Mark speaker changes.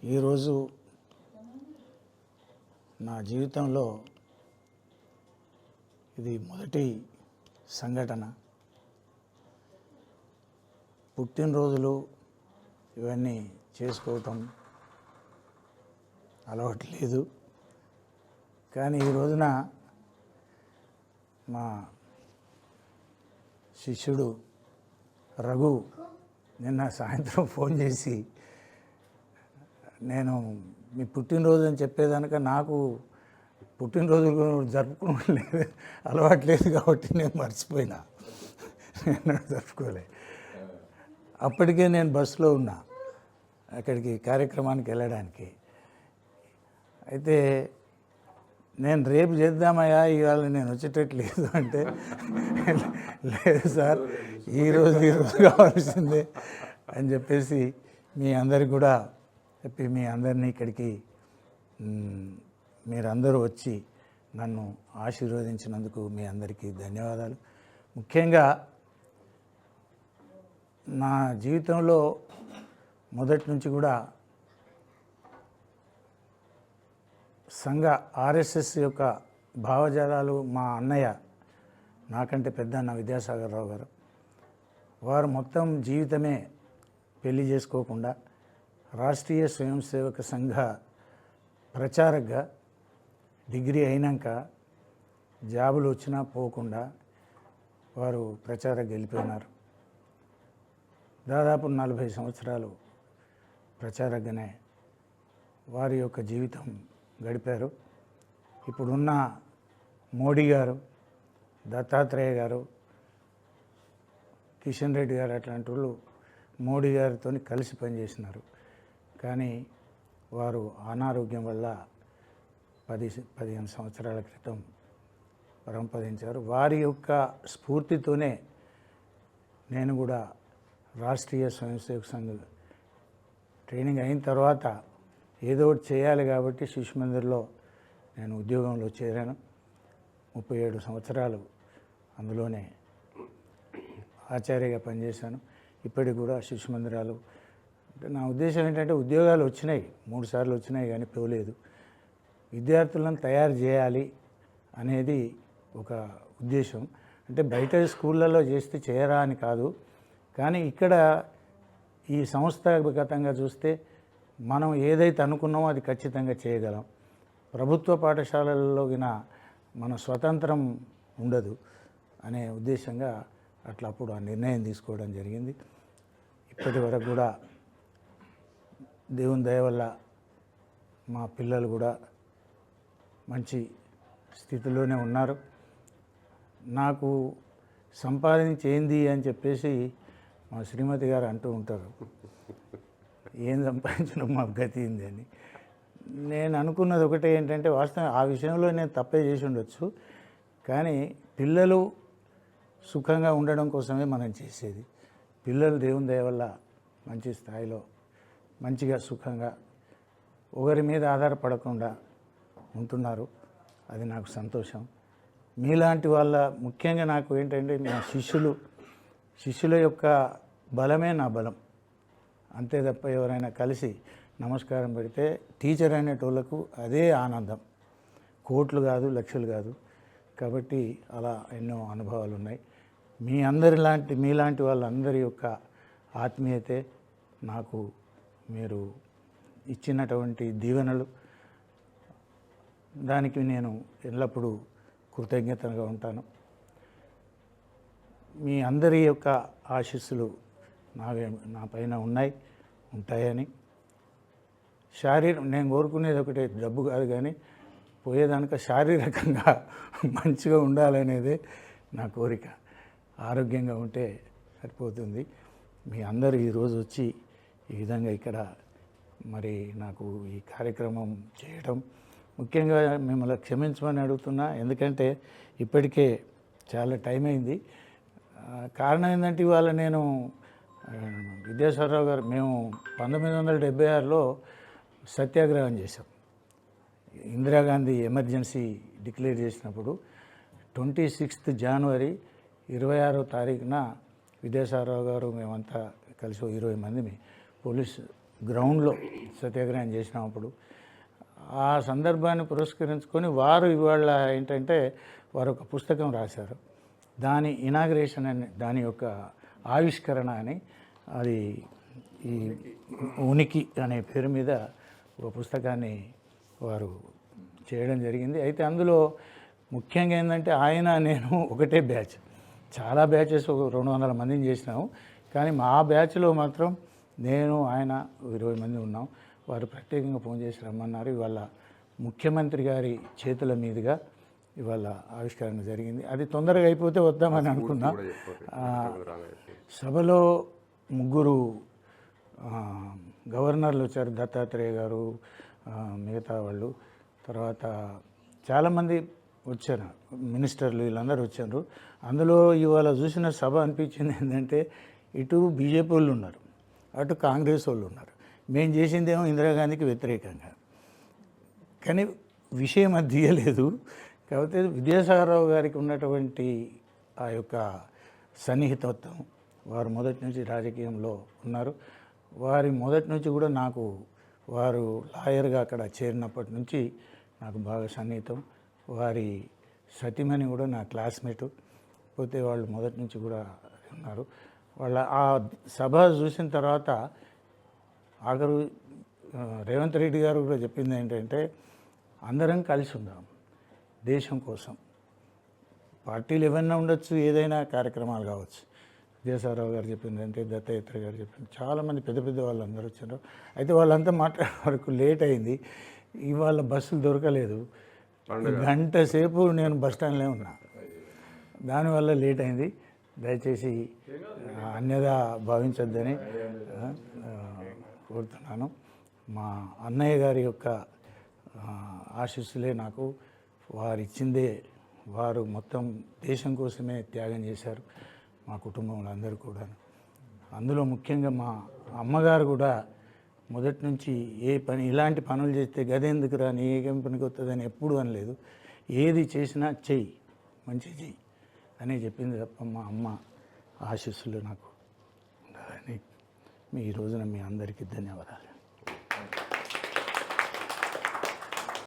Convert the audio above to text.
Speaker 1: ఈరోజు నా జీవితంలో ఇది మొదటి సంఘటన. పుట్టినరోజులు ఇవన్నీ చేసుకోవటం అలవాటు లేదు. కానీ ఈ రోజున మా శిష్యుడు రఘు నిన్న సాయంత్రం ఫోన్ చేసి, నేను మీ పుట్టినరోజు అని చెప్పేదానిక నాకు పుట్టినరోజు జరుపుకోవడం లేదు, అలవాటు లేదు కాబట్టి నేను మర్చిపోయినా, నేను జరుపుకోలే. అప్పటికే నేను బస్సులో ఉన్నా అక్కడికి కార్యక్రమానికి వెళ్ళడానికి. అయితే నేను రేపు చేద్దామయ్యా, ఇవాళ నేను వచ్చేటట్లేదు అంటే, లేదు సార్ ఈరోజు కావాల్సిందే అని చెప్పేసి మీ అందరికి కూడా చెప్పి మీ అందరినీ ఇక్కడికి మీరందరూ వచ్చి నన్ను ఆశీర్వదించినందుకు మీ అందరికీ ధన్యవాదాలు. ముఖ్యంగా నా జీవితంలో మొదటి నుంచి కూడా సంఘ ఆర్ఎస్ఎస్ యొక్క భావజాలాలు మా అన్నయ్య, నాకంటే పెద్ద అన్న విద్యాసాగర్ రావు గారు, వారు మొత్తం జీవితమే పెళ్లి చేసుకోకుండా రాష్ట్రీయ స్వయం సేవక సంఘ ప్రచారకగా డిగ్రీ అయినాక జాబులు వచ్చినా పోకుండా వారు ప్రచారకు వెళ్ళిపోయినారు. దాదాపు 40 సంవత్సరాలు ప్రచారకగానే వారి యొక్క జీవితం గడిపారు. ఇప్పుడున్న మోడీ గారు, దత్తాత్రేయ గారు, కిషన్ రెడ్డి గారు అట్లాంటి వాళ్ళు మోడీ గారితో కలిసి పనిచేసినారు. కానీ వారు అనారోగ్యం వల్ల 15 సంవత్సరాల క్రితం పరంపదించారు. వారి యొక్క స్ఫూర్తితోనే నేను కూడా రాష్ట్రీయ స్వయం సేవక సంఘ ట్రైనింగ్ అయిన తర్వాత ఏదో ఒకటి చేయాలి కాబట్టి శిశు మందిర్లో నేను ఉద్యోగంలో చేరాను. 37 సంవత్సరాలు అందులోనే ఆచార్యగా పనిచేశాను. ఇప్పటికి కూడా శిశు మందిరాలు, అంటే నా ఉద్దేశం ఏంటంటే, ఉద్యోగాలు వచ్చినాయి, 3 సార్లు వచ్చినాయి కానీ పోలేదు. విద్యార్థులను తయారు చేయాలి అనేది ఒక ఉద్దేశం. అంటే బయట స్కూళ్ళల్లో చేస్తే చేయరా అని కాదు, కానీ ఇక్కడ ఈ సంస్థాగతంగా చూస్తే మనం ఏదైతే అనుకున్నామో అది ఖచ్చితంగా చేయగలం. ప్రభుత్వ పాఠశాలల్లో మన స్వతంత్రం ఉండదు అనే ఉద్దేశంగా అట్లా అప్పుడు ఆ నిర్ణయం తీసుకోవడం జరిగింది. ఇప్పటి వరకు కూడా దేవుని దయ వల్ల మా పిల్లలు కూడా మంచి స్థితిలోనే ఉన్నారు. నాకు సంపాదించేంది అని చెప్పేసి మా శ్రీమతి గారు అంటూ ఉంటారు, ఏం సంపాదించడం మా గతి ఏంది అని. నేను అనుకున్నది ఒకటే ఏంటంటే, వాస్తవం ఆ విషయంలో నేను తప్పే చేసి ఉండొచ్చు, కానీ పిల్లలు సుఖంగా ఉండడం కోసమే మనం చేసేది. పిల్లలు దేవుని దయ వల్ల మంచి స్థాయిలో మంచిగా సుఖంగా ఒకరి మీద ఆధారపడకుండా ఉంటున్నారు. అది నాకు సంతోషం. మీలాంటి వాళ్ళ ముఖ్యంగా నాకు ఏంటంటే, నా శిష్యుల యొక్క బలమే నా బలం, అంతే తప్ప ఎవరైనా కలిసి నమస్కారం పెడితే టీచర్ అనేటోళ్ళకు అదే ఆనందం. కోట్లు కాదు, లక్షలు కాదు. కాబట్టి అలా ఎన్నో అనుభవాలు ఉన్నాయి. మీలాంటి వాళ్ళందరి యొక్క ఆత్మీయతే నాకు మీరు ఇచ్చినటువంటి దీవెనలు, దానికి నేను ఎల్లప్పుడూ కృతజ్ఞతగా ఉంటాను. మీ అందరి యొక్క ఆశీస్సులు నా పైన ఉంటాయని. నేను కోరుకునేది ఒకటే, డబ్బు కాదు కానీ పోయేదానిక శారీరకంగా మంచిగా ఉండాలనేదే నా కోరిక. ఆరోగ్యంగా ఉంటే సరిపోతుంది. మీ అందరూ ఈరోజు వచ్చి ఈ విధంగా ఇక్కడ మరి నాకు ఈ కార్యక్రమం చేయడం, ముఖ్యంగా మిమ్మల్ని క్షమించమని అడుగుతున్నా, ఎందుకంటే ఇప్పటికే చాలా టైం అయింది. కారణం ఏంటంటే, ఇవాళ నేను విద్యాసాగరరావు గారు, మేము 1976లో సత్యాగ్రహం చేశాం. ఇందిరాగాంధీ ఎమర్జెన్సీ డిక్లేర్ చేసినప్పుడు 26 జనవరి 26వ తారీఖున విద్యాసాగరరావు గారు మేమంతా కలిసి 20 మంది పోలీస్ గ్రౌండ్లో సత్యాగ్రహం చేసినప్పుడు ఆ సందర్భాన్ని పురస్కరించుకొని వారు ఇవాళ ఏంటంటే వారు ఒక పుస్తకం రాశారు. దాని ఇనాగ్రేషన్ అని, దాని యొక్క ఆవిష్కరణ అని, అది ఈ ఉనికి అనే పేరు మీద ఒక పుస్తకాన్ని వారు చేయడం జరిగింది. అయితే అందులో ముఖ్యంగా ఏంటంటే ఆయన నేను ఒకటే బ్యాచ్, చాలా బ్యాచెస్ ఒక 200 మందిని చేసినాము, కానీ మా బ్యాచ్లో మాత్రం నేను ఆయన 20 మంది ఉన్నాం. వారు ప్రత్యేకంగా ఫోన్ చేసి రమ్మన్నారు. ఇవాళ ముఖ్యమంత్రి గారి చేతుల మీదుగా ఇవాళ ఆవిష్కరణ జరిగింది. అది తొందరగా అయిపోతే వద్దామని అనుకున్నా. సభలో 3 గవర్నర్లు వచ్చారు, దత్తాత్రేయ గారు, మిగతా వాళ్ళు, తర్వాత చాలామంది వచ్చారు, మినిస్టర్లు, వీళ్ళందరూ వచ్చారు. అందులో ఇవాళ చూసిన సభ అనిపించింది ఏంటంటే ఇటు బీజేపీ వాళ్ళు ఉన్నారు, అటు కాంగ్రెస్ వాళ్ళు ఉన్నారు. మేము చేసిందేమో ఇందిరాగాంధీకి వ్యతిరేకంగా, కానీ విషయం అది తీయలేదు. కాకపోతే విద్యాసాగరరావు గారికి ఉన్నటువంటి ఆ యొక్క సన్నిహితత్వం, వారు మొదటి నుంచి రాజకీయంలో ఉన్నారు. వారి మొదటి నుంచి కూడా నాకు, వారు లాయర్గా అక్కడ చేరినప్పటి నుంచి నాకు బాగా సన్నిహితం. వారి సతీమణి కూడా నా క్లాస్మేటు, పోతే వాళ్ళు మొదటి నుంచి కూడా ఉన్నారు. వాళ్ళ ఆ సభ చూసిన తర్వాత ఆఖరు రేవంత్ రెడ్డి గారు కూడా చెప్పింది ఏంటంటే అందరం కలిసి ఉందాం దేశం కోసం. పార్టీలు ఏమైనా ఉండొచ్చు, ఏదైనా కార్యక్రమాలు కావచ్చు. విద్యాసాగరరావు గారు చెప్పింది అంటే, దత్తాత్రేయ గారు చెప్పింది, చాలామంది పెద్ద పెద్ద వాళ్ళందరూ వచ్చారు. అయితే వాళ్ళంతా మాట్లాడే వరకు లేట్ అయింది. ఇవాళ బస్సులు దొరకలేదు. గంట సేపు నేను బస్ స్టాండ్లో ఉన్నా, దానివల్ల లేట్ అయింది. దయచేసి అన్యదా భావించొద్దని కోరుతున్నాను. మా అన్నయ్య గారి యొక్క ఆశీస్సులే నాకు, వారు ఇచ్చిందే. వారు మొత్తం దేశం కోసమే త్యాగం చేశారు, మా కుటుంబంలో అందరూ కూడా. అందులో ముఖ్యంగా మా అమ్మగారు కూడా మొదటి నుంచి ఏ పని, ఇలాంటి పనులు చేస్తే గదెందుకురా నీ ఏం పనికి వస్తుందని ఎప్పుడు అనలేదు. ఏది చేసినా చెయ్యి, మంచి చెయ్యి అని చెప్పింది తప్ప మా అమ్మ ఆశీస్సులు నాకు ఉండాలని ఈ రోజున మీ అందరికీ ధన్యవాదాలు.